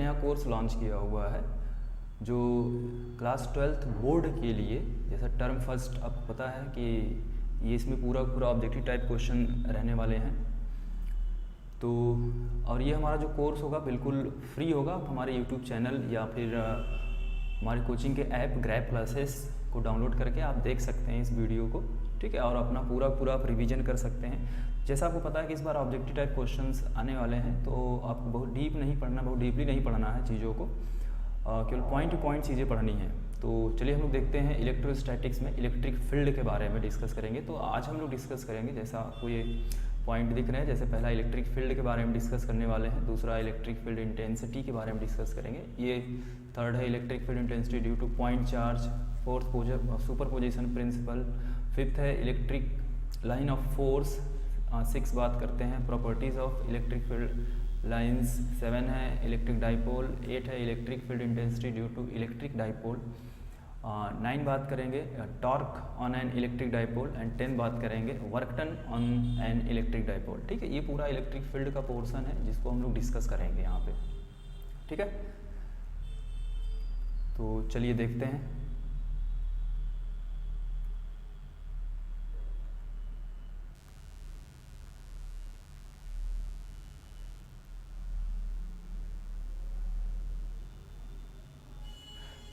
नया course launch किया हुआ है जो क्लास 12th बोर्ड के लिए, जैसा टर्म फर्स्ट आपको पता है कि ये इसमें पूरा ऑब्जेक्टिव टाइप क्वेश्चन रहने वाले हैं। तो और ये हमारा जो कोर्स होगा बिल्कुल फ्री होगा। आप हमारे यूट्यूब चैनल या फिर हमारे कोचिंग के ऐप ग्रैब क्लासेस को डाउनलोड करके आप देख सकते हैं इस वीडियो को, ठीक है, और अपना पूरा आप रिवीजन कर सकते हैं। जैसा आपको पता है कि इस बार ऑब्जेक्टिव टाइप क्वेश्चंस आने वाले हैं, तो आपको बहुत डीपली नहीं पढ़ना है चीज़ों को, केवल पॉइंट टू पॉइंट चीज़ें पढ़नी है। तो चलिए हम लोग देखते हैं इलेक्ट्रोस्टैटिक्स में इलेक्ट्रिक फील्ड के बारे में डिस्कस करेंगे। तो आज हम लोग डिस्कस करेंगे, जैसा आपको ये पॉइंट दिख रहे हैं, जैसे पहला इलेक्ट्रिक फील्ड के बारे में डिस्कस करने वाले हैं, दूसरा इलेक्ट्रिक फील्ड इंटेंसिटी के बारे में डिस्कस करेंगे, ये थर्ड है electric field intensity due to point charge, fourth superposition principle, fifth है इलेक्ट्रिक लाइन ऑफ फोर्स, 6 बात करते हैं properties of electric field lines, 7 है इलेक्ट्रिक डाइपोल, 8 है electric field intensity due to electric dipole, 9 बात करेंगे torque on an electric dipole and 10 बात करेंगे work done on an electric dipole. ठीक है, ये पूरा इलेक्ट्रिक फील्ड का पोर्शन है जिसको हम लोग डिस्कस करेंगे यहाँ पे, ठीक है। तो चलिए देखते हैं।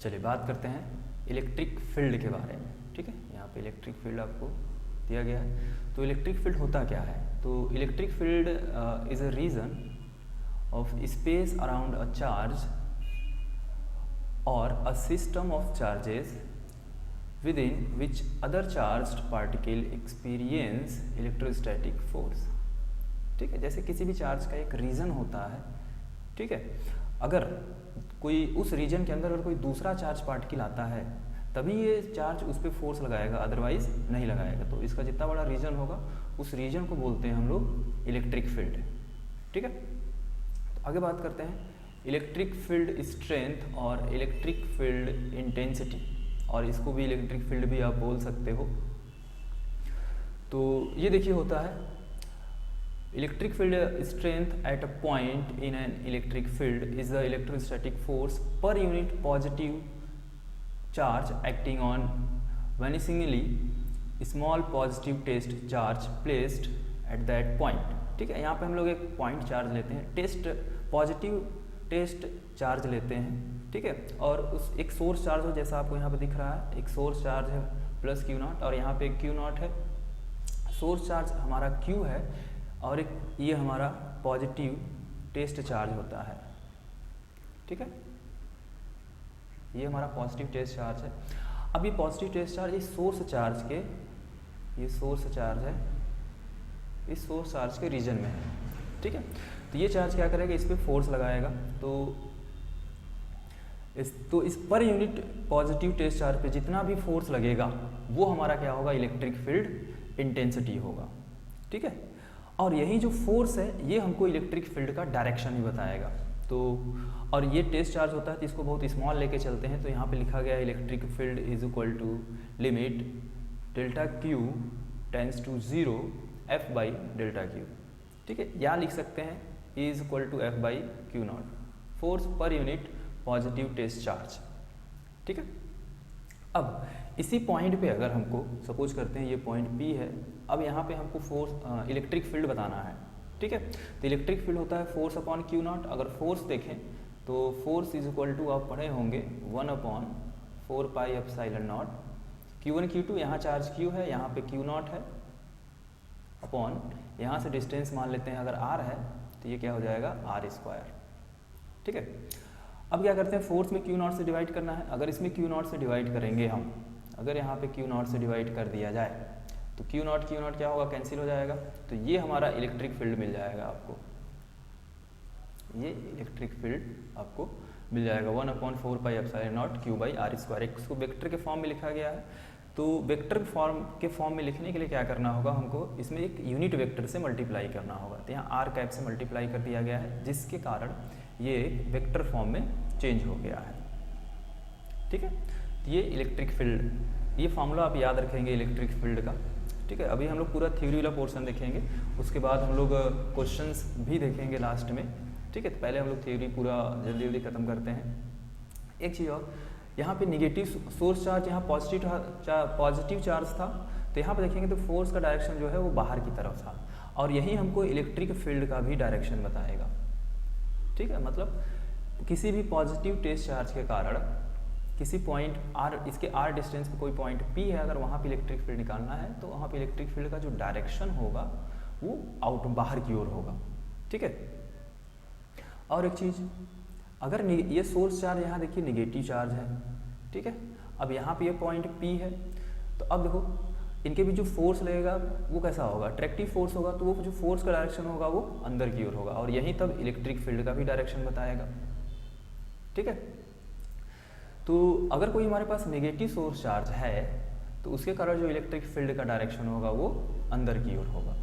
चलिए बात करते हैं इलेक्ट्रिक फील्ड के बारे में, ठीक है। यहाँ पे इलेक्ट्रिक फील्ड आपको दिया गया है। तो इलेक्ट्रिक फील्ड होता क्या है? तो electric field is a region of space around a charge और a system of charges within which other charged particle experience electrostatic force. ठीक है, जैसे किसी भी चार्ज का एक रीजन होता है, ठीक है, अगर कोई उस रीजन के अंदर अगर कोई दूसरा चार्ज पार्टिकल आता है तभी ये चार्ज उस पर फोर्स लगाएगा, अदरवाइज नहीं लगाएगा। तो इसका जितना बड़ा रीजन होगा उस रीजन को बोलते हैं हम लोग इलेक्ट्रिक फील्ड, ठीक है। तो आगे बात करते हैं इलेक्ट्रिक फील्ड स्ट्रेंथ और इलेक्ट्रिक फील्ड इंटेंसिटी, और इसको भी इलेक्ट्रिक फील्ड भी आप बोल सकते हो। तो ये देखिए होता है electric field strength at a point in an electric field is the electrostatic force per unit positive charge acting on vanishingly small positive test charge placed at that point। ठीक है, यहाँ पे हम लोग एक पॉइंट चार्ज लेते हैं, positive test charge लेते हैं, ठीक है, और उस एक सोर्स चार्ज हो, जैसा आपको यहाँ पे दिख रहा है, एक सोर्स चार्ज है प्लस क्यू नॉट और यहाँ पे एक क्यू नॉट है। सोर्स चार्ज हमारा क्यू है और एक ये हमारा पॉजिटिव टेस्ट चार्ज होता है, ठीक है, ये हमारा पॉजिटिव टेस्ट चार्ज है। अब ये पॉजिटिव टेस्ट चार्ज इस सोर्स चार्ज के, ये सोर्स चार्ज है, इस सोर्स चार्ज के रीजन में है, ठीक है। तो ये चार्ज क्या करेगा, इस पर फोर्स लगाएगा। तो इस पर यूनिट पॉजिटिव टेस्ट चार्ज पे जितना भी फोर्स लगेगा वो हमारा क्या होगा, इलेक्ट्रिक फील्ड इंटेंसिटी होगा, ठीक है। और यही जो फोर्स है ये हमको इलेक्ट्रिक फील्ड का डायरेक्शन ही बताएगा। तो और ये टेस्ट चार्ज होता है तो इसको बहुत स्मॉल लेके चलते हैं। तो यहाँ पे लिखा गया है electric field is equal to limit delta q tends to 0 F by delta q, ठीक है। या लिख सकते हैं is equal to F by q not, force पर यूनिट पॉजिटिव टेस्ट चार्ज, ठीक है। अब इसी पॉइंट पे अगर हमको सपोज करते हैं ये पॉइंट P है, अब यहाँ पे हमको फोर्स इलेक्ट्रिक फील्ड बताना है, ठीक है। तो इलेक्ट्रिक फील्ड होता है फोर्स अपॉन क्यू नॉट। अगर फोर्स देखें तो फोर्स इज इक्वल टू आप पढ़े होंगे 1/4 pi epsilon not Q1 Q2, यहाँ चार्ज Q है, यहाँ पे Q नॉट है, अपॉन यहाँ से डिस्टेंस मान लेते हैं अगर R है तो ये क्या हो जाएगा R², ठीक है। अब क्या करते हैं, फोर्स में Q नॉट से डिवाइड करना है। अगर इसमें Q नॉट से डिवाइड करेंगे हम, अगर यहाँ पे Q नॉट से डिवाइड कर दिया जाए तो Q नॉट क्या होगा, कैंसिल हो जाएगा। तो ये हमारा इलेक्ट्रिक फील्ड मिल जाएगा आपको, ये इलेक्ट्रिक फील्ड आपको मिल जाएगा 1/4 pi epsilon not Q by R²। इसको वेक्टर के फॉर्म में लिखा गया है। तो वेक्टर फॉर्म में लिखने के लिए क्या करना होगा, हमको इसमें एक यूनिट वेक्टर से मल्टीप्लाई करना होगा। तो यहाँ R कैप से मल्टीप्लाई कर दिया गया है, जिसके कारण ये वेक्टर फॉर्म में चेंज हो गया है, ठीक है। तो ये इलेक्ट्रिक फील्ड, ये फॉर्मूला आप याद रखेंगे इलेक्ट्रिक फील्ड का, ठीक है। अभी हम लोग पूरा थ्योरी वाला पोर्शन देखेंगे, उसके बाद हम लोग क्वेश्चंस भी देखेंगे लास्ट में, ठीक है, तो पहले हम लोग थ्योरी पूरा जल्दी जल्दी खत्म करते हैं। एक चीज़ और, यहाँ पे नेगेटिव सोर्स चार्ज, यहाँ पॉजिटिव चार्ज था, तो यहाँ पे देखेंगे तो फोर्स का डायरेक्शन जो है वो बाहर की तरफ था, और यही हमको इलेक्ट्रिक फील्ड का भी डायरेक्शन बताएगा। ठीक है, मतलब किसी भी पॉजिटिव टेस्ट चार्ज के कारण किसी पॉइंट r, इसके r डिस्टेंस पे कोई पॉइंट P है, अगर वहाँ पे इलेक्ट्रिक फील्ड निकालना है तो वहाँ पे इलेक्ट्रिक फील्ड का जो डायरेक्शन होगा वो आउट बाहर की ओर होगा। ठीक है, और एक चीज़, अगर ये सोर्स चार्ज यहाँ देखिए निगेटिव चार्ज है, ठीक है, अब यहाँ पे ये पॉइंट P है, तो अब देखो इनके भी जो फोर्स लगेगा वो कैसा होगा, अट्रैक्टिव फोर्स होगा, तो वो जो फोर्स का डायरेक्शन होगा वो अंदर की ओर होगा, और यही तब इलेक्ट्रिक फील्ड का भी डायरेक्शन बताएगा। ठीक है, तो अगर कोई हमारे पास नेगेटिव सोर्स चार्ज है तो उसके कारण जो इलेक्ट्रिक फील्ड का डायरेक्शन होगा वो अंदर की ओर होगा।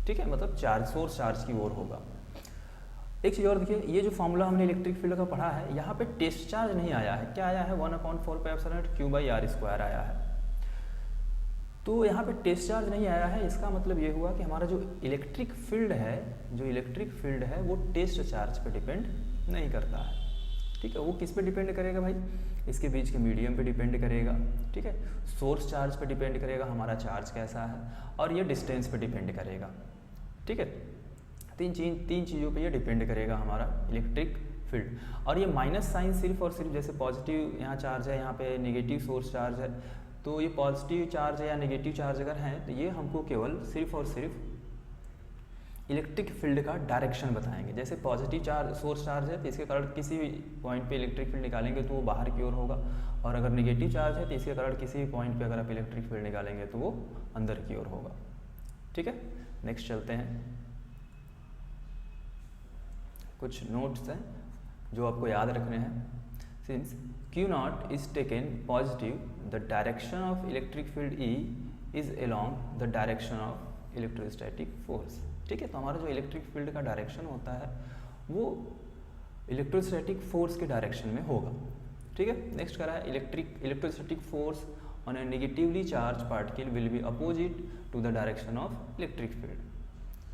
ठीक है, मतलब सोर्स चार्ज की ओर होगा। एक चीज़ और देखिए, ये जो फॉर्मूला हमने इलेक्ट्रिक फील्ड का पढ़ा है, यहाँ पे टेस्ट चार्ज नहीं आया है, क्या आया है, 1/4πε0q/r² आया है। तो यहाँ पे टेस्ट चार्ज नहीं आया है, इसका मतलब ये हुआ कि हमारा जो इलेक्ट्रिक फील्ड है वो टेस्ट चार्ज पे डिपेंड नहीं करता है। ठीक है, वो किस पे डिपेंड करेगा भाई, इसके बीच के मीडियम पे डिपेंड करेगा। ठीक है, सोर्स चार्ज पे डिपेंड करेगा हमारा चार्ज कैसा है, और ये डिस्टेंस पे डिपेंड करेगा। ठीक है, तीन चीज़ों पे ये डिपेंड करेगा हमारा इलेक्ट्रिक फील्ड। और ये माइनस साइन सिर्फ और सिर्फ, जैसे पॉजिटिव यहाँ चार्ज है, यहाँ पे नेगेटिव सोर्स चार्ज है, तो ये पॉजिटिव चार्ज है या नेगेटिव चार्ज अगर हैं तो ये हमको केवल सिर्फ और सिर्फ इलेक्ट्रिक फील्ड का डायरेक्शन बताएंगे। जैसे पॉजिटिव चार्ज सोर्स चार्ज है तो इसके कारण किसी भी पॉइंट पे इलेक्ट्रिक फील्ड निकालेंगे तो वो बाहर की ओर होगा, और अगर नेगेटिव चार्ज है तो इसके कारण किसी भी पॉइंट पे अगर आप इलेक्ट्रिक फील्ड निकालेंगे तो वो अंदर की ओर होगा। ठीक है, नेक्स्ट चलते हैं, कुछ नोट्स हैं जो आपको याद रखने हैं। Since Q0 is taken positive, the direction of electric field E is along the direction of electrostatic force। ठीक है, तो हमारा जो इलेक्ट्रिक फील्ड का डायरेक्शन होता है वो इलेक्ट्रोस्टैटिक फोर्स के डायरेक्शन में होगा। ठीक है, नेक्स्ट करा है, electrostatic force on a negatively charge particle will be opposite to the direction of electric field.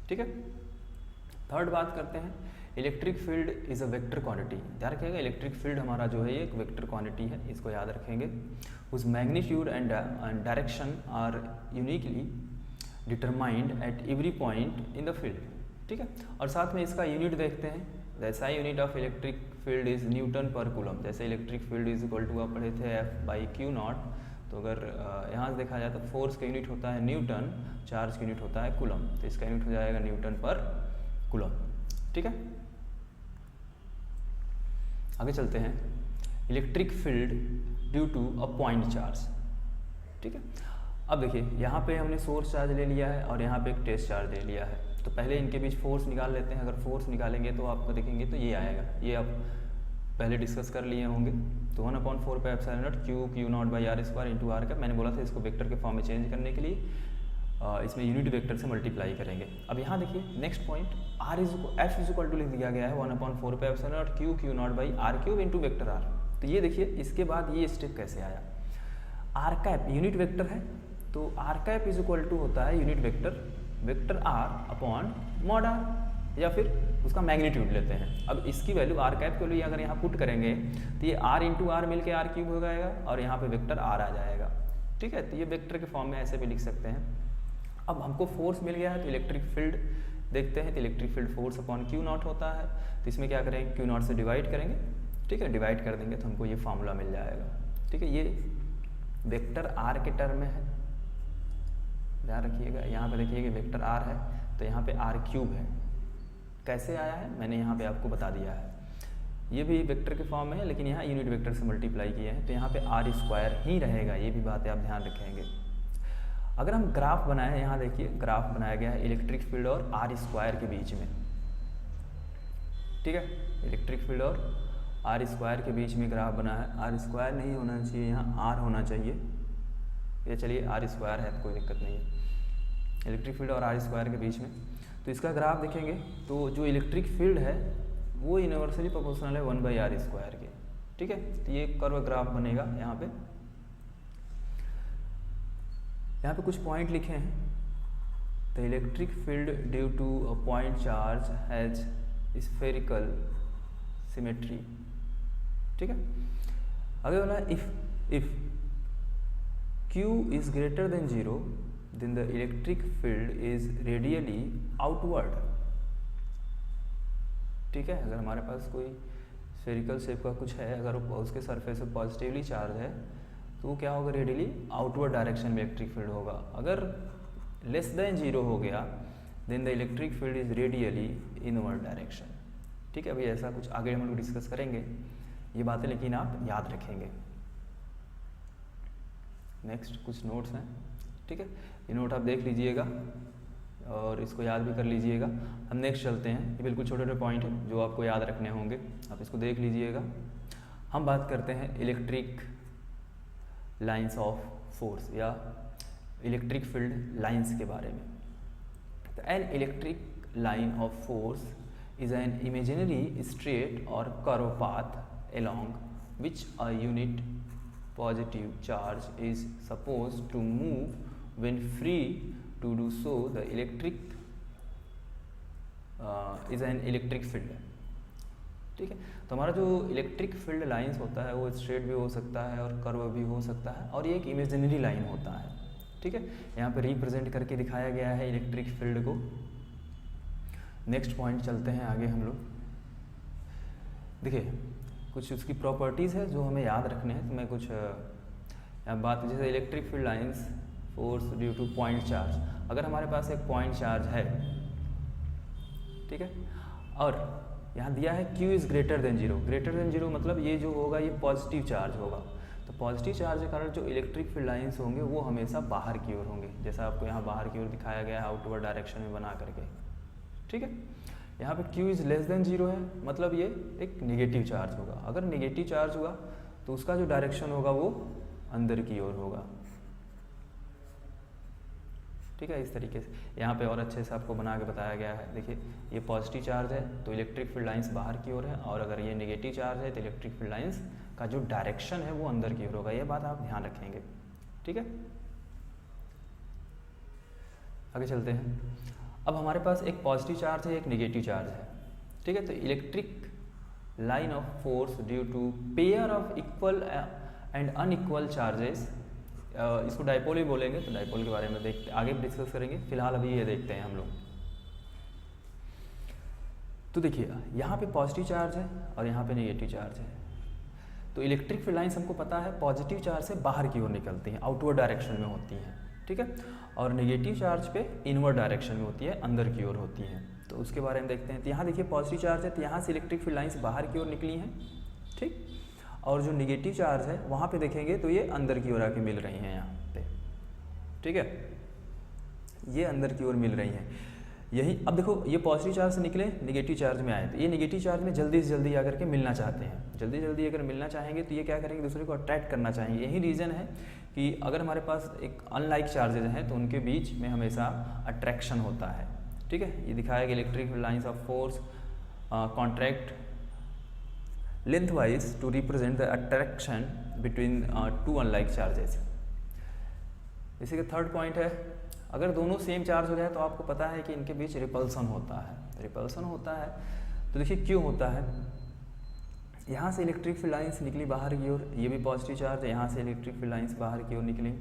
ठीक है, थर्ड बात करते हैं, electric field is a vector quantity. ध्यान रखिएगा, इलेक्ट्रिक फील्ड हमारा जो है ये एक वेक्टर क्वांटिटी है, इसको याद रखेंगे। उस magnitude and direction are uniquely determined at every point in the field. ठीक है, और साथ में इसका यूनिट देखते हैं, जैसा unit of electric field is newton per coulomb. जैसे electric field is equal to आप पढ़े थे F/Q0, तो अगर यहाँ से देखा जाए तो फोर्स का यूनिट होता है न्यूटन, चार्ज का यूनिट होता है कूलम, तो इसका यूनिट हो जाएगा न्यूटन पर कूलम। ठीक है, आगे चलते हैं, electric field due to a point charge. ठीक है, अब देखिए यहाँ पे हमने सोर्स चार्ज ले लिया है और यहाँ पे एक टेस्ट चार्ज ले लिया है, तो पहले इनके बीच फोर्स निकाल लेते हैं। अगर फोर्स निकालेंगे तो आपको देखेंगे तो ये आएगा, ये आप पहले डिस्कस कर लिए होंगे। तो 1/4πε0 Q0/r² इंटू r का, मैंने बोला था इसको वेक्टर के फॉर्म में चेंज करने के लिए इसमें यूनिट वेक्टर से मल्टीप्लाई करेंगे। अब यहाँ देखिए next point, F is equal to लिख दिया गया है 1/4πε0 Q/r³ इंटू वेक्टर r। तो ये देखिए इसके बाद ये स्टेप कैसे आया, आर कैप यूनिट वेक्टर है, तो r cap is equal to होता है unit vector r upon mod r, या फिर उसका मैग्नीट्यूड लेते हैं। अब इसकी वैल्यू आर कैप की वैल्यू अगर यहाँ पुट करेंगे तो ये r इंटू आर मिल के r³ हो जाएगा और यहाँ पे वेक्टर r आ जाएगा। ठीक है, तो ये वेक्टर के फॉर्म में ऐसे भी लिख सकते हैं। अब हमको फोर्स मिल गया है तो इलेक्ट्रिक फील्ड देखते हैं, तो electric field force upon Q0 होता है, तो इसमें क्या करेंगे, Q0 से डिवाइड करेंगे। ठीक है, डिवाइड कर देंगे तो हमको ये फार्मूला मिल जाएगा। ठीक है, ये वेक्टर r के टर्म में है, ध्यान रखिएगा। यहाँ पे देखिए वेक्टर r है तो यहाँ पे r³ है, कैसे आया है मैंने यहाँ पे आपको बता दिया है। ये भी वेक्टर के फॉर्म में है लेकिन यहाँ यूनिट वेक्टर से मल्टीप्लाई किए हैं, तो यहाँ पे r² ही रहेगा, ये भी बातें आप ध्यान रखेंगे। अगर हम ग्राफ बनाएं, यहाँ देखिए ग्राफ बनाया गया है इलेक्ट्रिक फील्ड और r² के बीच में। ठीक है, इलेक्ट्रिक फील्ड और r² के बीच में ग्राफ बना है, r² नहीं होना चाहिए, यहाँ r होना चाहिए। ये चलिए r² है, कोई दिक्कत नहीं है, इलेक्ट्रिक फील्ड और r² के बीच में। तो इसका ग्राफ देखेंगे तो जो इलेक्ट्रिक फील्ड है वो यूनिवर्सली प्रोपोर्शनल है 1/r² के। ठीक है, तो ये कर्व ग्राफ बनेगा। यहाँ पे कुछ पॉइंट लिखे हैं, the electric field due to a point charge has spherical symmetry. ठीक है, आगे बोला if Q is greater than 0 then the electric field is radially outward। ठीक है, अगर हमारे पास कोई स्फेरिकल शेप का कुछ है, अगर उसके सरफेस पे पॉजिटिवली चार्ज है तो वो क्या होगा, रेडियली आउटवर्ड डायरेक्शन में इलेक्ट्रिक फील्ड होगा। अगर लेस देन 0 हो गया then the electric field is radially inward direction. ठीक है, अभी ऐसा कुछ आगे हम लोग डिस्कस करेंगे ये बातें, लेकिन आप याद रखेंगे। नेक्स्ट कुछ नोट्स हैं। ठीक है, ये नोट आप देख लीजिएगा और इसको याद भी कर लीजिएगा। हम नेक्स्ट चलते हैं, ये बिल्कुल छोटे छोटे पॉइंट हैं जो आपको याद रखने होंगे, आप इसको देख लीजिएगा। हम बात करते हैं इलेक्ट्रिक लाइंस ऑफ फोर्स या इलेक्ट्रिक फील्ड लाइंस के बारे में। तो an electric line of force is an imaginary straight और curve path along which a unit positive charge is supposed to move when free to do so the electric is an electric field। ठीक है, तो हमारा जो electric field lines होता है वो straight भी हो सकता है और कर्व भी हो सकता है, और ये एक इमेजिनरी लाइन होता है। ठीक है, यहाँ पे रिप्रेजेंट करके दिखाया गया है इलेक्ट्रिक फील्ड को। नेक्स्ट पॉइंट चलते हैं आगे हम लोग। देखिए कुछ उसकी प्रॉपर्टीज़ है जो हमें याद रखने हैं, तो मैं कुछ बात, जैसे electric field lines force due to point charge. अगर हमारे पास एक पॉइंट चार्ज है, ठीक है, और यहाँ दिया है Q is greater than 0। Greater than 0 मतलब ये जो होगा ये पॉजिटिव चार्ज होगा। तो पॉजिटिव चार्ज के कारण जो इलेक्ट्रिक फील्ड लाइंस होंगे वो हमेशा बाहर की ओर होंगे, जैसा आपको यहाँ बाहर की ओर दिखाया गया है आउटवर्ड डायरेक्शन में बना करके। ठीक है, यहाँ पे Q इज़ लेस देन 0 है, मतलब ये एक नेगेटिव चार्ज होगा। अगर नेगेटिव चार्ज हुआ तो उसका जो डायरेक्शन होगा वो अंदर की ओर होगा। ठीक है, इस तरीके से यहाँ पे और अच्छे से आपको बना के बताया गया है। देखिए ये पॉजिटिव चार्ज है तो इलेक्ट्रिक फील्ड लाइंस बाहर की ओर है, और अगर ये नेगेटिव चार्ज है तो इलेक्ट्रिक फील्ड लाइंस का जो डायरेक्शन है वो अंदर की ओर होगा। ये बात आप ध्यान रखेंगे। ठीक है, आगे चलते हैं। अब हमारे पास एक पॉजिटिव चार्ज है, एक नेगेटिव चार्ज है। ठीक है, तो electric line of force due to pair of equal and unequal charges, इसको डायपोल ही बोलेंगे, तो डायपोल के बारे में देखते आगे डिस्कस करेंगे। फिलहाल अभी ये देखते हैं हम लोग। तो देखिए यहाँ पे पॉजिटिव चार्ज है और यहाँ पे नेगेटिव चार्ज है। तो इलेक्ट्रिक फील्ड लाइंस हमको पता है पॉजिटिव चार्ज से बाहर की ओर निकलती हैं, आउटवर्ड डायरेक्शन में होती हैं। ठीक है, और नेगेटिव चार्ज पे इनवर्ड डायरेक्शन में होती है, अंदर की ओर होती हैं। तो उसके बारे में देखते हैं। तो यहाँ देखिए पॉजिटिव चार्ज है तो यहाँ से इलेक्ट्रिक फील्ड लाइंस बाहर की ओर निकली हैं। ठीक, और जो नेगेटिव चार्ज है वहाँ पे देखेंगे तो ये अंदर की ओर आके मिल रही हैं यहाँ पे। ठीक है, ये अंदर की ओर मिल रही हैं यही। अब देखो ये पॉजिटिव चार्ज से निकले नेगेटिव चार्ज में आए, तो ये नेगेटिव चार्ज में जल्दी से जल्दी आकर के मिलना चाहते हैं। जल्दी जल्दी अगर मिलना चाहेंगे तो ये क्या करेंगे, दूसरे को अट्रैक्ट करना चाहेंगे। यही रीज़न है कि अगर हमारे पास एक अनलाइक चार्जेज हैं तो उनके बीच में हमेशा अट्रैक्शन होता है। ठीक है, ये दिखाया गया electric lines of force contract lengthwise to represent the attraction between two unlike charges। इसी का थर्ड पॉइंट है, अगर दोनों सेम चार्ज हो जाए तो आपको पता है कि इनके बीच रिपल्सन होता है। रिपल्सन होता है तो देखिए क्यों होता है। यहाँ से इलेक्ट्रिक फील्ड लाइंस निकली बाहर की ओर, ये भी पॉजिटिव चार्ज है, यहाँ से इलेक्ट्रिक फील्ड लाइंस बाहर की ओर निकली।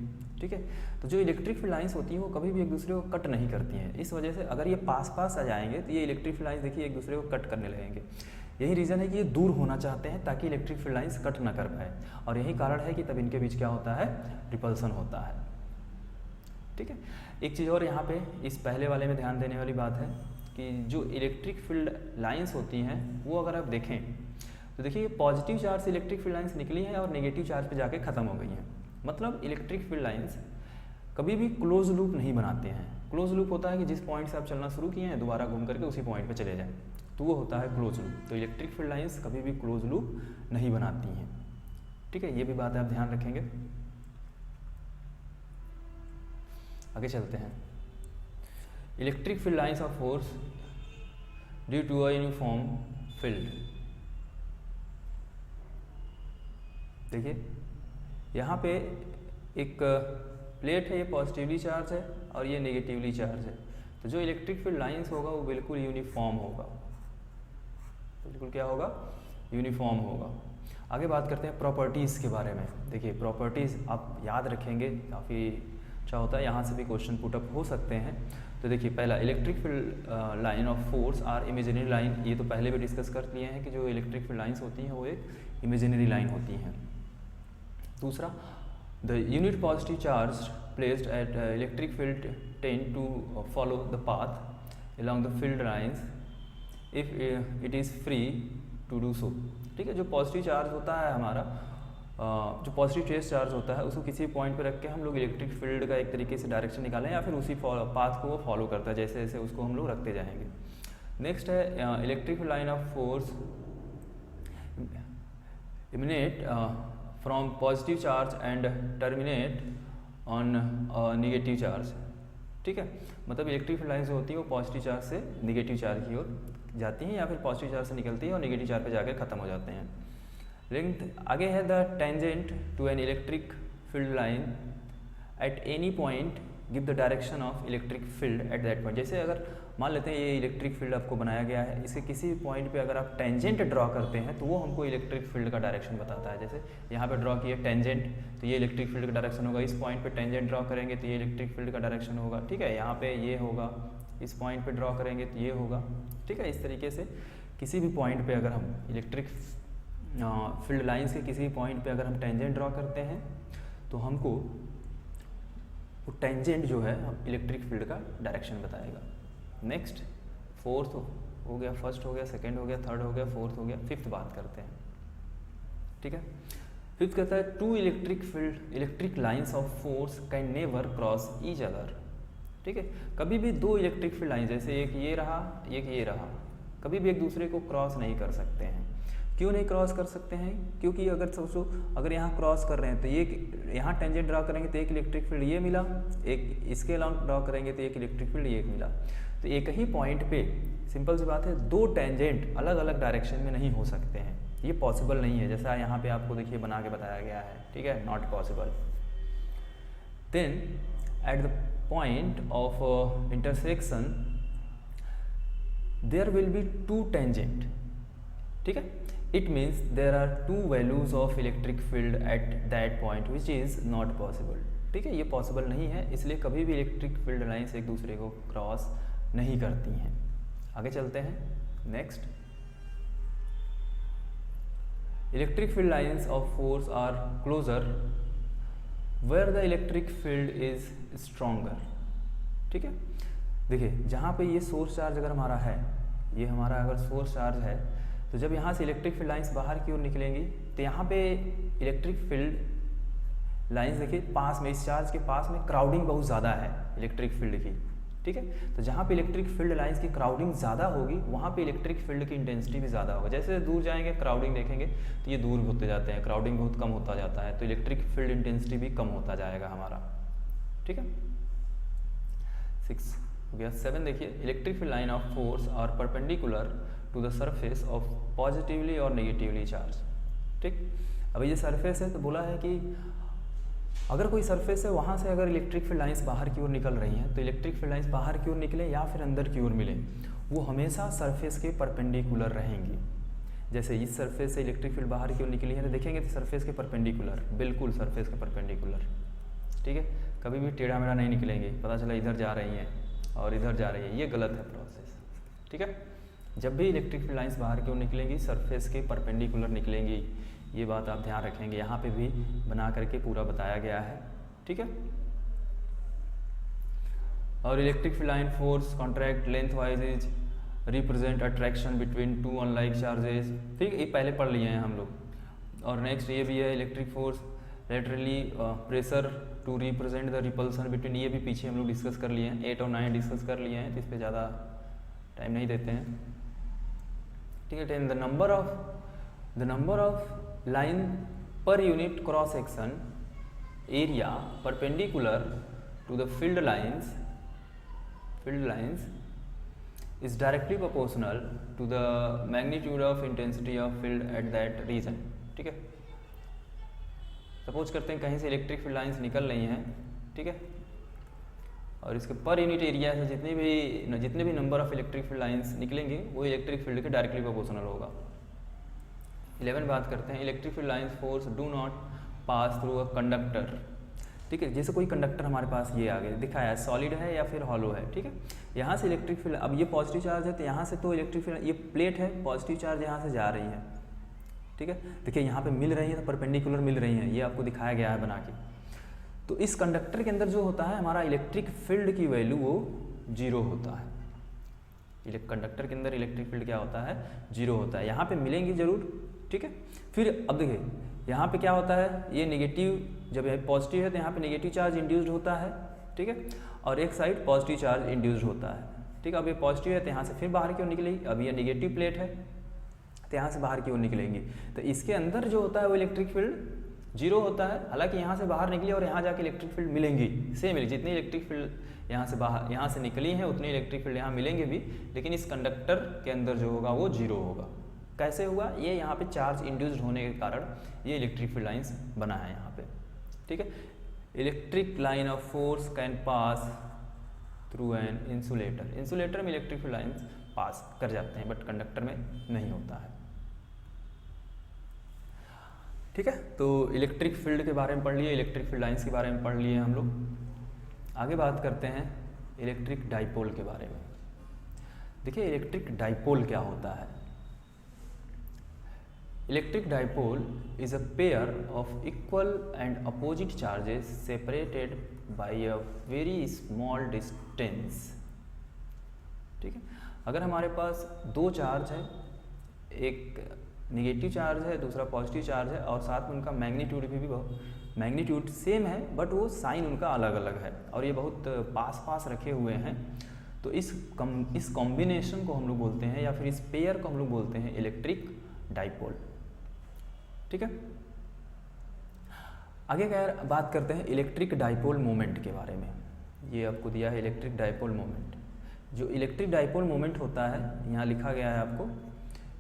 ठीक है, तो जो इलेक्ट्रिक फील्ड लाइंस होती हैं वो कभी भी एक दूसरे को कट नहीं करती हैं। इस वजह से अगर ये पास पास आ जाएंगे तो ये इलेक्ट्रिक फील्ड लाइंस देखिए एक दूसरे को कट करने लगेंगे। यही रीज़न है कि ये दूर होना चाहते हैं ताकि इलेक्ट्रिक फील्ड लाइंस कट ना कर पाए, और यही कारण है कि तब इनके बीच क्या होता है, रिपल्सन होता है। ठीक है, एक चीज़ और यहाँ पे इस पहले वाले में ध्यान देने वाली बात है कि जो इलेक्ट्रिक फील्ड लाइंस होती हैं वो अगर आप देखें तो देखिए पॉजिटिव चार्ज से इलेक्ट्रिक फील्ड लाइंस निकली हैं और नेगेटिव चार्ज पे जाके ख़त्म हो गई हैं। मतलब इलेक्ट्रिक फील्ड लाइंस कभी भी क्लोज लूप नहीं बनाते हैं। क्लोज लूप होता है कि जिस पॉइंट से आप चलना शुरू किए हैं दोबारा घूम करके उसी पॉइंट पे चले जाएं, तो वो होता है क्लोज लूप। तो इलेक्ट्रिक फील्ड लाइंस कभी भी क्लोज लूप नहीं बनाती हैं। ठीक है, ये भी बात आप ध्यान रखेंगे। आगे चलते हैं। Electric field lines of force due to a uniform field. देखिए यहाँ पे एक प्लेट है, ये पॉजिटिवली चार्ज है और ये नेगेटिवली चार्ज है। तो जो इलेक्ट्रिक फील्ड लाइंस होगा वो बिल्कुल यूनिफॉर्म होगा। बिल्कुल क्या होगा, यूनिफॉर्म होगा। आगे बात करते हैं प्रॉपर्टीज़ के बारे में। देखिए प्रॉपर्टीज़ आप याद रखेंगे, काफ़ी अच्छा होता है, यहाँ से भी क्वेश्चन पुटअप हो सकते हैं। तो देखिए पहला, electric field line of force are imaginary line, ये तो पहले भी डिस्कस कर लिए हैं कि जो इलेक्ट्रिक फील्ड लाइन्स होती हैं वो एक इमेजिनरी लाइन होती हैं। दूसरा, the unit positive charge placed at electric field tend to follow the path along the field lines if it is free to do so. ठीक है, जो पॉजिटिव चार्ज होता है हमारा, जो पॉजिटिव ट्रेस चार्ज होता है उसको किसी पॉइंट पे रख के हम लोग इलेक्ट्रिक फील्ड का एक तरीके से डायरेक्शन निकालें या फिर उसी पाथ को वो फॉलो करता है, जैसे जैसे उसको हम लोग रखते जाएंगे। नेक्स्ट है electric line of force emanate from positive charge and terminate on negative charge. ठीक है, मतलब इलेक्ट्रिक फील्ड लाइन जो होती है वो पॉजिटिव चार्ज से निगेटिव चार्ज की ओर जाती हैं या फिर पॉजिटिव चार्ज से निकलती है और निगेटिव चार्ज पे जाकर ख़त्म हो जाते हैं। लेकिन आगे है the tangent to an electric field line at any point give the direction of electric field at that point. जैसे अगर मान लेते हैं ये इलेक्ट्रिक फील्ड आपको बनाया गया है, इसके किसी भी पॉइंट पे अगर आप टेंजेंट ड्रॉ करते हैं तो वो हमको इलेक्ट्रिक फील्ड का डायरेक्शन बताता है। जैसे यहाँ पे ड्रॉ किए टेंजेंट, तो ये इलेक्ट्रिक फील्ड का डायरेक्शन होगा। इस पॉइंट पे टेंजेंट ड्रॉ करेंगे तो ये इलेक्ट्रिक फील्ड का डायरेक्शन होगा। ठीक है, यहाँ पे ये होगा, इस पॉइंट पे ड्रॉ करेंगे तो ये होगा। ठीक है, इस तरीके से किसी भी पॉइंट पे अगर हम इलेक्ट्रिक फील्ड लाइंस के किसी भी पॉइंट पे अगर हम टेंजेंट ड्रॉ करते हैं तो हमको वो टेंजेंट जो है इलेक्ट्रिक फील्ड का डायरेक्शन बताएगा। नेक्स्ट, फोर्थ हो गया, फर्स्ट हो गया, सेकंड हो गया, थर्ड हो गया, फोर्थ हो गया। फिफ्थ बात करते हैं। ठीक है, फिफ्थ कहता है two electric lines of force can never cross each other. ठीक है, कभी भी दो इलेक्ट्रिक फील्ड लाइन, जैसे एक ये रहा एक ये रहा, कभी भी एक दूसरे को क्रॉस नहीं कर सकते हैं। क्यों नहीं क्रॉस कर सकते हैं? क्योंकि अगर सोचो, अगर यहाँ क्रॉस कर रहे हैं तो ये यहाँ टेंजेंट ड्रॉ करेंगे तो एक इलेक्ट्रिक फील्ड ये मिला, एक इसके अलाउंट ड्रॉ करेंगे तो एक इलेक्ट्रिक फील्ड ये मिला। तो एक ही पॉइंट पे, सिंपल सी बात है, दो टेंजेंट अलग अलग डायरेक्शन में नहीं हो सकते हैं, ये पॉसिबल नहीं है। जैसा यहाँ पे आपको देखिए बना के बताया गया है। ठीक है, not possible. Then at the point of intersection there will be two tangent. ठीक है, it means there are two values of electric field at that point which is not possible. ठीक है, ये पॉसिबल नहीं है, इसलिए कभी भी इलेक्ट्रिक फील्ड लाइन्स एक दूसरे को क्रॉस नहीं करती हैं। आगे चलते हैं। Next, electric field lines of force are closer where the electric field is stronger. ठीक है, देखिए जहाँ पे ये सोर्स चार्ज अगर हमारा है, ये हमारा अगर सोर्स चार्ज है, तो जब यहाँ से इलेक्ट्रिक फील्ड लाइंस बाहर की ओर निकलेंगी तो यहाँ पे इलेक्ट्रिक फील्ड लाइंस देखिए पास में, इस चार्ज के पास में क्राउडिंग बहुत ज़्यादा है इलेक्ट्रिक फील्ड की। ठीक है, तो जहाँ पे इलेक्ट्रिक फील्ड लाइंस की क्राउडिंग ज़्यादा होगी वहाँ पे इलेक्ट्रिक फील्ड की इंटेंसिटी भी ज़्यादा होगा। जैसे दूर जाएंगे क्राउडिंग देखेंगे तो ये दूर होते जाते हैं, क्राउडिंग बहुत कम होता जाता है, तो इलेक्ट्रिक फील्ड इंटेंसिटी भी कम होता जाएगा हमारा। ठीक है, 6 हो गया। 7 देखिए, electric field line of force are perpendicular to the surface of positively और नेगेटिवली चार्ज। ठीक, अब ये सरफेस है तो बोला है कि अगर कोई सरफेस है वहाँ से अगर इलेक्ट्रिक फील्ड लाइंस बाहर की ओर निकल रही हैं तो इलेक्ट्रिक फील्ड लाइंस बाहर की ओर निकले या फिर अंदर की ओर मिले, वो हमेशा सरफेस के परपेंडिकुलर रहेंगी। जैसे इस सरफेस से इलेक्ट्रिक फील्ड बाहर की ओर निकली है तो देखेंगे तो सरफेस के परपेंडिकुलर, बिल्कुल सरफेस के परपेंडिकुलर। ठीक है, कभी भी टेढ़ा मेढ़ा नहीं निकलेंगे, पता चला इधर जा रही हैं और इधर जा रही है, ये गलत है प्रोसेस। ठीक है, जब भी इलेक्ट्रिक फील्ड लाइंस बाहर की ओर निकलेंगी सरफेस के परपेंडिकुलर निकलेंगी, ये बात आप ध्यान रखेंगे। यहाँ पे भी बना करके पूरा बताया गया है। ठीक है, और electric field line force contract length wise is represent attraction between two unlike charges. ठीक है, ये पहले पढ़ लिए हैं हम लोग। और नेक्स्ट ये भी है electric force laterally pressure to represent the repulsion between, ये भी पीछे हम लोग डिस्कस कर लिए हैं, 8 और 9 डिस्कस कर लिए हैं, तो इस पर ज़्यादा टाइम नहीं देते हैं। ठीक है, 10 the number of line per unit cross section area perpendicular to the field lines is directly proportional to the magnitude of intensity of field at that region। ठीक है, सपोज करते हैं कहीं से इलेक्ट्रिक फील्ड लाइंस निकल रही हैं। ठीक है, और इसके पर यूनिट एरिया से जितने भी number of electric field lines निकलेंगे वो इलेक्ट्रिक फील्ड के डायरेक्टली प्रोपोर्शनल होगा। 11 बात करते हैं, electric field lines force do not pass through a conductor. ठीक है, जैसे कोई कंडक्टर हमारे पास ये आगे दिखाया है, सॉलिड है या फिर हॉलो है। ठीक है, यहाँ से इलेक्ट्रिक फील्ड, अब ये पॉजिटिव चार्ज है तो यहाँ से तो इलेक्ट्रिक फील्ड, ये प्लेट है, पॉजिटिव चार्ज यहाँ से जा रही है। ठीक है, देखिए यहाँ पे मिल रही है तो परपेंडिकुलर मिल रही हैं, ये आपको दिखाया गया है बना के। तो इस कंडक्टर के अंदर जो होता है हमारा इलेक्ट्रिक फील्ड की वैल्यू वो 0 होता है। कंडक्टर के अंदर इलेक्ट्रिक फील्ड क्या होता है, 0 होता है। यहाँ पे मिलेंगी जरूर। ठीक है, फिर अब देखिए यहाँ पे क्या होता है, ये नेगेटिव, जब ये पॉजिटिव है तो यहाँ पे नेगेटिव चार्ज इंड्यूस्ड होता है। ठीक है, और एक साइड पॉजिटिव चार्ज इंड्यूस्ड होता है। ठीक है, अब ये पॉजिटिव है तो यहाँ से फिर बाहर की ओर निकलेगी, अब ये नेगेटिव प्लेट है तो यहाँ से बाहर की ओर निकलेंगी। तो इसके अंदर जो होता है वो इलेक्ट्रिक फील्ड 0 होता है। हालांकि यहाँ से बाहर निकली और यहाँ जाके इलेक्ट्रिक फील्ड मिलेंगी, सेम मिलेगी, जितनी इलेक्ट्रिक फील्ड यहाँ से निकली हैं उतनी इलेक्ट्रिक फील्ड यहाँ मिलेंगे भी, लेकिन इस कंडक्टर के अंदर जो होगा वो 0 होगा। कैसे हुआ, ये यहाँ पे चार्ज इंड्यूस्ड होने के कारण ये इलेक्ट्रिक फील्ड लाइंस बना है यहाँ पे। ठीक है, electric line of force can pass through an insulator. Insulator में इलेक्ट्रिक फील्ड लाइंस पास कर जाते हैं, बट कंडक्टर में नहीं होता है। ठीक है, तो इलेक्ट्रिक फील्ड के बारे में पढ़ लिए, इलेक्ट्रिक फील्ड लाइंस के बारे में पढ़ लिए हम लोग। आगे बात करते हैं इलेक्ट्रिक डाइपोल के बारे में। देखिए इलेक्ट्रिक डाइपोल क्या होता है। Electric dipole is a pair of equal and opposite charges separated by a very small distance। ठीक है, अगर हमारे पास दो चार्ज है, एक नेगेटिव चार्ज है, दूसरा पॉजिटिव चार्ज है, और साथ में उनका मैग्नीट्यूड भी मैग्नीट्यूड सेम है बट वो साइन उनका अलग अलग है और ये बहुत पास पास रखे हुए हैं, तो इस कॉम्बिनेशन को हम लोग बोलते हैं, या फिर इस पेयर को हम लोग बोलते हैं इलेक्ट्रिक डाइपोल। ठीक है, आगे क्या बात करते हैं इलेक्ट्रिक डाइपोल मोमेंट के बारे में। ये आपको दिया है इलेक्ट्रिक डाइपोल मोमेंट। जो इलेक्ट्रिक डाइपोल मोमेंट होता है, यहाँ लिखा गया है आपको,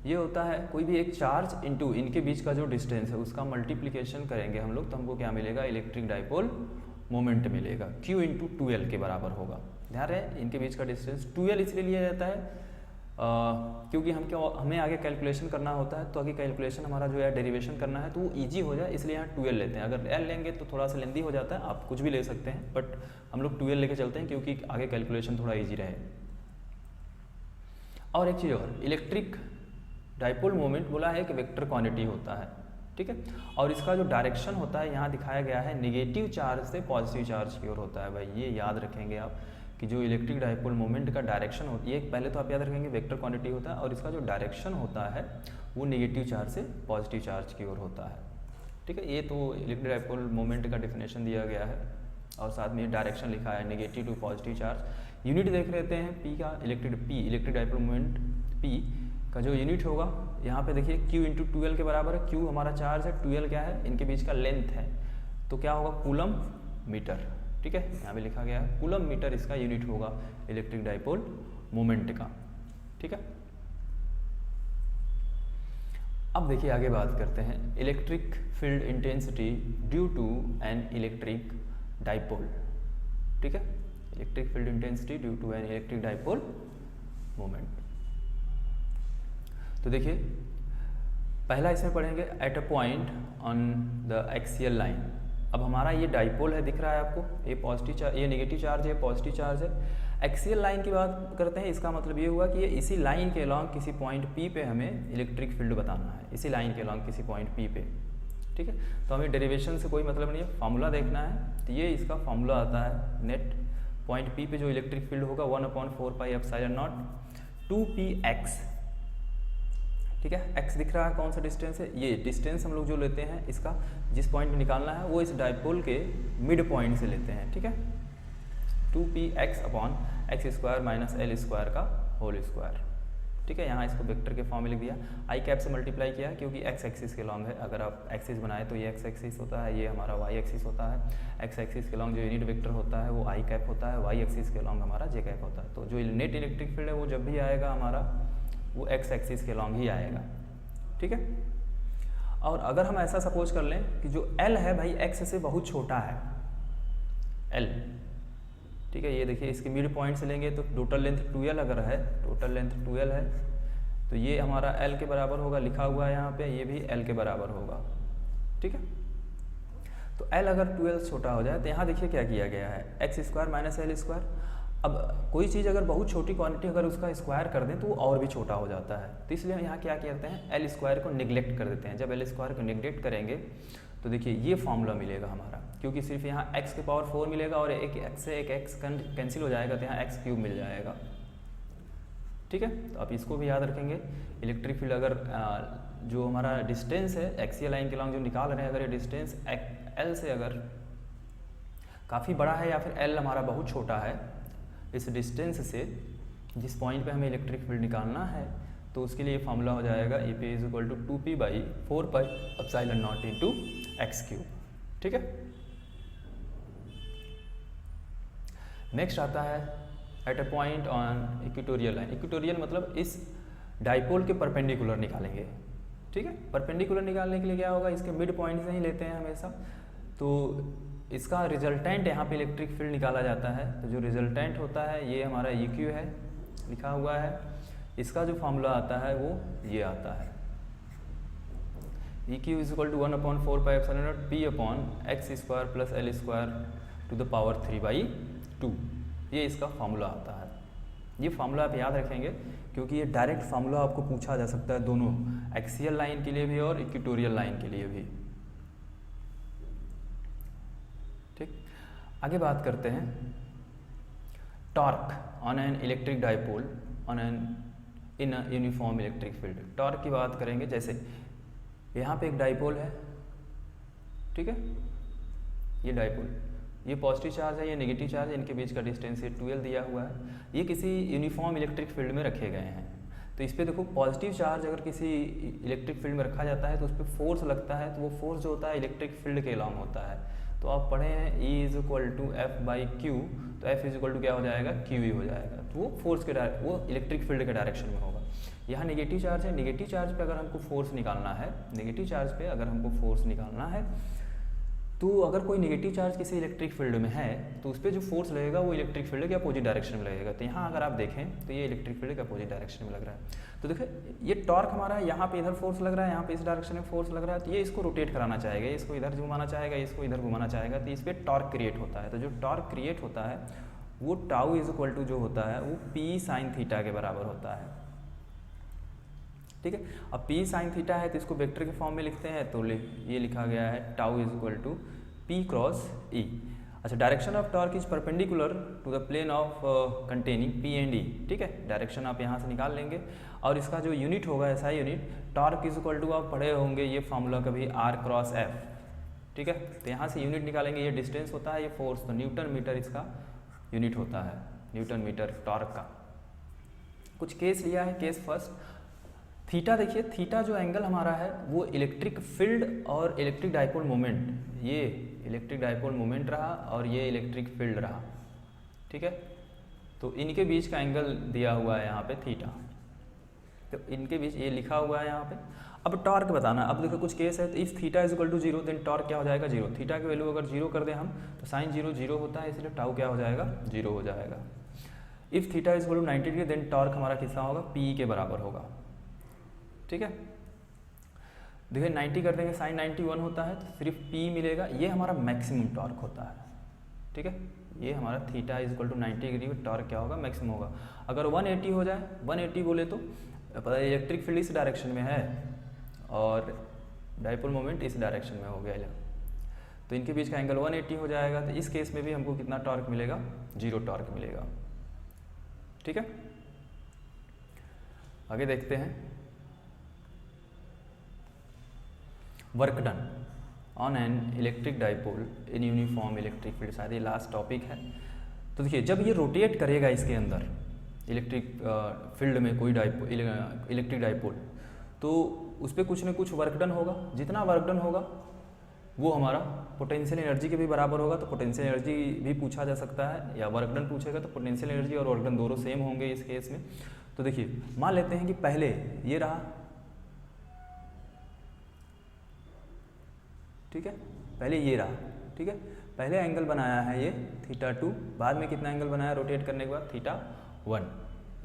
ये होता है कोई भी एक चार्ज इनटू इनके बीच का जो डिस्टेंस है उसका मल्टीप्लिकेशन करेंगे हम लोग तो हमको क्या मिलेगा, इलेक्ट्रिक डाइपोल मोमेंट मिलेगा। Q इंटू 2L के बराबर होगा। ध्यान रहे इनके बीच का डिस्टेंस 2L इसलिए लिया जाता है क्योंकि हमें आगे कैलकुलेशन करना होता है, तो आगे कैलकुलेशन हमारा जो है डेरिवेशन करना है तो वो ईजी हो जाए, इसलिए यहाँ 2L लेते हैं। अगर L लेंगे तो थोड़ा सा लेंदी हो जाता है, आप कुछ भी ले सकते हैं, बट हम लोग 2L लेके चलते हैं क्योंकि आगे कैलकुलेशन थोड़ा ईजी रहे। और एक चीज़ और, इलेक्ट्रिक डाइपोल मोमेंट बोला है कि वेक्टर क्वांटिटी होता है। ठीक है, और इसका जो डायरेक्शन होता है यहाँ दिखाया गया है, नेगेटिव चार्ज से पॉजिटिव चार्ज की ओर होता है। भाई ये याद रखेंगे आप कि जो इलेक्ट्रिक डाइपोल मोमेंट का डायरेक्शन होती है, पहले तो आप याद रखेंगे वेक्टर क्वांटिटी होता है, और इसका जो डायरेक्शन होता है वो नेगेटिव चार्ज से पॉजिटिव चार्ज की ओर होता है। ठीक है, ये तो इलेक्ट्रिक डाइपोल मोमेंट का डिफिनेशन दिया गया है और साथ में डायरेक्शन लिखा है, negative to positive charge. Unit देख लेते हैं पी का, इलेक्ट्रिक डाइपोल मोमेंट पी का जो यूनिट होगा यहाँ पे देखिए Q इंटू 2L के बराबर है। Q हमारा चार्ज है, 2L क्या है, इनके बीच का लेंथ है, तो क्या होगा, कूलम मीटर। ठीक है, यहाँ पे लिखा गया है कूलम मीटर इसका यूनिट होगा इलेक्ट्रिक डाइपोल मोमेंट का। ठीक है, अब देखिए आगे बात करते हैं electric field intensity due to an electric dipole. ठीक है, electric field intensity due to an electric dipole moment. तो देखिए पहला इसमें पढ़ेंगे at a point on the axial line. अब हमारा ये डाइपोल है, दिख रहा है आपको, ये पॉजिटिव चार्ज, ये नेगेटिव चार्ज है, पॉजिटिव चार्ज है। एक्सियल लाइन की बात करते हैं, इसका मतलब ये हुआ कि ये इसी लाइन के अलॉन्ग किसी पॉइंट P पे हमें इलेक्ट्रिक फील्ड बताना है, इसी लाइन के अलॉन्ग किसी पॉइंट P पे। ठीक है, तो हमें डेरिवेशन से कोई मतलब नहीं है, फार्मूला देखना है। तो ये इसका फार्मूला आता है, नेट पॉइंट P पे जो इलेक्ट्रिक फील्ड होगा 1/4πε0 2px। ठीक है, x दिख रहा है, कौन सा डिस्टेंस है, ये डिस्टेंस हम लोग जो लेते हैं इसका जिस पॉइंट में निकालना है वो इस डाइपोल के मिड पॉइंट से लेते हैं। ठीक है, 2px/x² - l² का होल स्क्वायर। ठीक है, यहाँ इसको वेक्टर के फॉर्म में लिख दिया, आई कैप से मल्टीप्लाई किया क्योंकि x एक्सिस के लॉन्ग है। अगर आप एक्सिस बनाए तो ये x एक्सिस होता है, ये हमारा y एक्सिस होता है। x एक्सिस के लॉन्ग जो यूनिट वेक्टर होता है वो आई कैप होता है, y एक्सिस के लॉन्ग हमारा j कैप होता है। तो जो नेट इलेक्ट्रिक फील्ड है वो जब भी आएगा हमारा वो x एक्सिस के लॉन्ग ही आएगा। ठीक है, और अगर हम ऐसा सपोज कर लें कि जो L है भाई x से बहुत छोटा है, L। ठीक है। ये देखिए इसके मिड पॉइंट से लेंगे तो टोटल लेंथ 12 अगर है, टोटल लेंथ 12 है तो ये हमारा L के बराबर होगा, लिखा हुआ है यहाँ पे, ये भी L के बराबर होगा, ठीक है। तो L अगर 12 छोटा हो जाए तो यहाँ देखिए क्या किया गया है, x square minus L square. अब कोई चीज़ अगर बहुत छोटी क्वांटिटी अगर उसका स्क्वायर कर दें तो वो और भी छोटा हो जाता है, तो इसलिए यहाँ क्या करते हैं, एल स्क्वायर को निगलेक्ट कर देते हैं। जब एल स्क्वायर को निगलेक्ट करेंगे तो देखिए ये फॉर्मूला मिलेगा हमारा, क्योंकि सिर्फ यहाँ x के पावर 4 मिलेगा और एक x से एक x कैंसिल हो जाएगा तो यहाँ एक्स क्यूब मिल जाएगा, ठीक है। तो आप इसको भी याद रखेंगे। इलेक्ट्रिक फील्ड अगर जो हमारा डिस्टेंस है एक्सियल लाइन के लॉन्ग जो निकाल रहे हैं, अगर ये डिस्टेंस L से अगर काफ़ी बड़ा है या फिर L हमारा बहुत छोटा है, इस डिस्टेंस से जिस पॉइंट पे हमें इलेक्ट्रिक फील्ड निकालना है, तो उसके लिए फॉर्मूला हो जाएगा EP is equal to 2P by 4 pi epsilon naught into x cube, ठीक है। नेक्स्ट आता है at a point on equatorial line. Equatorial मतलब इस डाइपोल के परपेंडिकुलर निकालेंगे, ठीक है। परपेंडिकुलर निकालने के लिए क्या होगा, इसके मिड पॉइंट से ही लेते हैं हमेशा, तो इसका रिजल्टेंट यहाँ पे इलेक्ट्रिक फील्ड निकाला जाता है। तो जो रिजल्टेंट होता है ये हमारा EQ है, लिखा हुआ है। इसका जो फॉर्मूला आता है वो ये आता है, EQ is equal to 1/4 pi epsilon naught P upon x square plus L square to the power 3/2, ये इसका फॉर्मूला आता है। ये फॉर्मूला आप याद रखेंगे क्योंकि ये डायरेक्ट फॉर्मूला आपको पूछा जा सकता है दोनों, एक्सियल लाइन के लिए भी और इक्वेटोरियल लाइन के लिए भी, ठीक। आगे बात करते हैं torque on an electric dipole on an in a uniform electric field. Torque की बात करेंगे, जैसे यहाँ पे एक डाइपोल है, ठीक है, ये डाइपोल, ये पॉजिटिव चार्ज है, ये नेगेटिव चार्ज है, इनके बीच का डिस्टेंस ये 12 दिया हुआ है। ये किसी यूनिफॉर्म इलेक्ट्रिक फील्ड में रखे गए हैं। तो इस पर देखो पॉजिटिव चार्ज अगर किसी इलेक्ट्रिक फील्ड में रखा जाता है तो उस पर फोर्स लगता है, तो वो फोर्स जो होता है इलेक्ट्रिक फील्ड के अलॉन्ग होता है। तो आप पढ़े हैं E is equal to F/Q, तो F इज इक्वल टू क्या हो जाएगा, QE हो जाएगा। तो वो फोर्स के वो इलेक्ट्रिक फील्ड के डायरेक्शन में होगा। यहाँ नेगेटिव चार्ज है, नेगेटिव चार्ज पे अगर हमको फोर्स निकालना है, नेगेटिव चार्ज पे अगर हमको फोर्स निकालना है, तो अगर कोई नेगेटिव चार्ज किसी इलेक्ट्रिक फील्ड में है तो उस पर जो फोर्स लगेगा वो इलेक्ट्रिक फील्ड के अपोजिट डायरेक्शन में लगेगा। तो यहाँ अगर आप देखें तो ये इलेक्ट्रिक फील्ड के अपोजिट डायरेक्शन में लग रहा है। तो देखिए ये टॉर्क हमारा है, यहाँ पे इधर फोर्स लग रहा है, यहाँ पे इस डायरेक्शन में फोर्स लग रहा है, तो ये इसको रोटेट कराना चाहेगा, इसको इधर घुमाना चाहेगा, इसको इधर घुमाना चाहेगा, तो इस पर टॉर्क क्रिएट होता है। तो जो टॉर्क क्रिएट होता है वो टाउ इज इक्वल टू जो होता है वो P साइन थीटा के बराबर होता है, ठीक है। अब P साइन थीटा है तो इसको वेक्टर के फॉर्म में लिखते हैं, तो ये लिखा गया है tau is equal to P cross E। अच्छा, direction of torque is perpendicular to the plane of containing P and E, ठीक है। डायरेक्शन आप यहाँ से निकाल लेंगे और इसका जो यूनिट होगा SI unit, torque is equal to आप पढ़े होंगे ये फॉर्मूला कभी R क्रॉस F, ठीक है। तो यहाँ से यूनिट निकालेंगे, ये डिस्टेंस होता है, ये फोर्स, तो न्यूटन मीटर इसका यूनिट होता है, न्यूटन मीटर टॉर्क का। कुछ केस लिया है, केस फर्स्ट थीटा। देखिए थीटा जो एंगल हमारा है वो इलेक्ट्रिक फील्ड और इलेक्ट्रिक डाइपोल मोमेंट, ये इलेक्ट्रिक डाइपोल मोमेंट रहा और ये इलेक्ट्रिक फील्ड रहा, ठीक है। तो इनके बीच का एंगल दिया हुआ है यहाँ पे थीटा, तो इनके बीच ये लिखा हुआ है यहाँ पे। अब टॉर्क बताना, अब देखो कुछ केस है, तो if theta is equal to 0 then torque क्या हो जाएगा, 0। थीटा की वैल्यू अगर 0 कर दें हम तो साइन 0 0 होता है, इसलिए टाउ क्या हो जाएगा, 0 हो जाएगा। If theta is equal to 90 degree then torque हमारा कितना होगा, P के बराबर होगा, ठीक है। देखिए 90 कर देंगे, साइन 91 होता है, तो सिर्फ P मिलेगा, ये हमारा मैक्सिमम टॉर्क होता है, ठीक है। ये हमारा theta is equal to 90 degree में टॉर्क क्या होगा, मैक्सिमम होगा। अगर 180 हो जाए, 180 बोले तो पता है इलेक्ट्रिक फील्ड इस डायरेक्शन में है और डाइपोल मोमेंट इस डायरेक्शन में हो गया, तो इनके बीच का एंगल 180 हो जाएगा। तो इस केस में भी हमको कितना टॉर्क मिलेगा, 0 टॉर्क मिलेगा, ठीक है। आगे देखते हैं work done on an electric dipole in uniform electric field, शायद ये लास्ट टॉपिक है। तो देखिए जब ये रोटेट करेगा इसके अंदर इलेक्ट्रिक फील्ड में कोई इलेक्ट्रिक डाइपोल, तो उस पर कुछ न कुछ वर्क डन होगा। जितना वर्क डन होगा वो हमारा पोटेंशियल एनर्जी के भी बराबर होगा। तो पोटेंशियल एनर्जी भी पूछा जा सकता है, या वर्क डन पूछेगा तो पोटेंशियल एनर्जी और वर्क डन दोनों सेम होंगे इस केस में। तो देखिए मान लेते हैं कि पहले ये रहा, ठीक है, पहले ये रहा, ठीक है। पहले एंगल बनाया है ये θ2, बाद में कितना एंगल बनाया रोटेट करने के बाद θ1।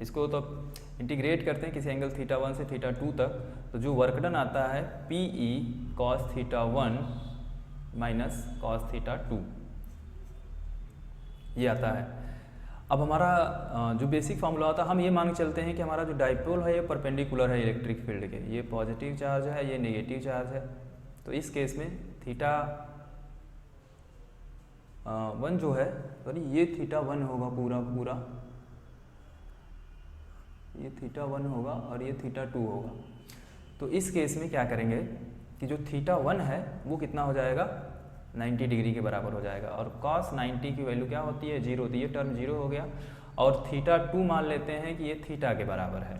इसको तो इंटीग्रेट करते हैं किसी एंगल θ1 से θ2 तक, तो जो वर्क डन आता है PE cos θ1 माइनस cos θ2 ये आता है। अब हमारा जो बेसिक फार्मूला होता है, हम ये मान के चलते हैं कि हमारा जो डाइपोल है ये परपेंडिकुलर है इलेक्ट्रिक फील्ड के, ये पॉजिटिव चार्ज है, ये नेगेटिव चार्ज है। तो इस केस में θ1 जो है, सॉरी ये θ1 होगा पूरा, ये θ1 होगा और ये θ2 होगा। तो इस केस में क्या करेंगे कि जो θ1 है वो कितना हो जाएगा 90 डिग्री के बराबर हो जाएगा, और cos 90 की वैल्यू क्या होती है 0 होती है, ये टर्म 0 हो गया। और θ2 मान लेते हैं कि ये थीटा के बराबर है,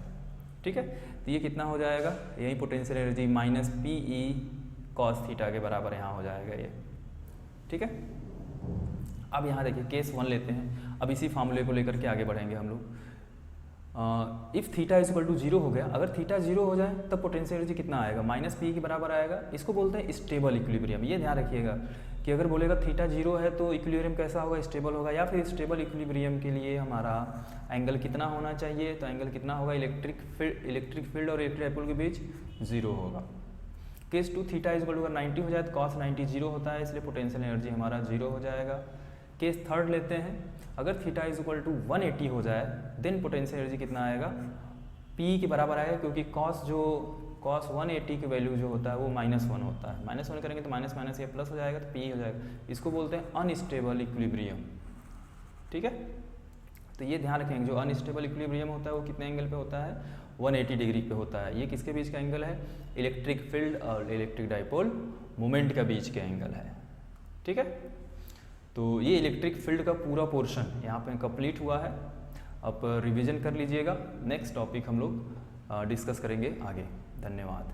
ठीक है। तो ये कितना हो जाएगा, यही potential energy minus PE cos theta के बराबर यहाँ हो जाएगा ये, ठीक है। अब यहाँ देखिए केस 1 लेते हैं। अब इसी फार्मूले को लेकर के आगे बढ़ेंगे हम लोग। If theta is equal to 0 हो गया, अगर थीटा 0 हो जाए तब पोटेंशियल एनर्जी कितना आएगा माइनस PE के बराबर आएगा। इसको बोलते हैं स्टेबल इक्विलिब्रियम। ये ध्यान रखिएगा कि अगर बोलेगा थीटा 0 है तो इक्विलिब्रियम कैसा होगा, स्टेबल होगा। या फिर स्टेबल इक्विलिब्रियम के लिए हमारा एंगल कितना होना चाहिए, तो एंगल कितना होगा इलेक्ट्रिक फील्ड और इलेक्ट्रिक डाइपोल के बीच 0 होगा। Case 2 theta is equal to 90 हो जाए तो cos 90 0 होता है, इसलिए पोटेंशियल एनर्जी हमारा 0 हो जाएगा। केस 3 लेते हैं, अगर थीटा इज इक्वल टू 180 हो जाए देन पोटेंशियल एनर्जी कितना आएगा PE के बराबर आएगा, क्योंकि cos 180 की वैल्यू जो होता है वो -1 होता है। -1 करेंगे तो माइनस माइनस ये प्लस हो जाएगा तो PE हो जाएगा। इसको बोलते हैं अनस्टेबल इक्विलिब्रियम, ठीक है। तो ये ध्यान रखेंगे जो अनस्टेबल इक्विलिब्रियम होता है वो कितने एंगल पे होता है 180 डिग्री पे होता है। ये किसके बीच का एंगल है, इलेक्ट्रिक फील्ड और इलेक्ट्रिक डाइपोल मोमेंट का बीच का एंगल है, ठीक है। तो ये इलेक्ट्रिक फील्ड का पूरा पोर्शन यहाँ पे कंप्लीट हुआ है। अब रिवीजन कर लीजिएगा, नेक्स्ट टॉपिक हम लोग डिस्कस करेंगे आगे। धन्यवाद।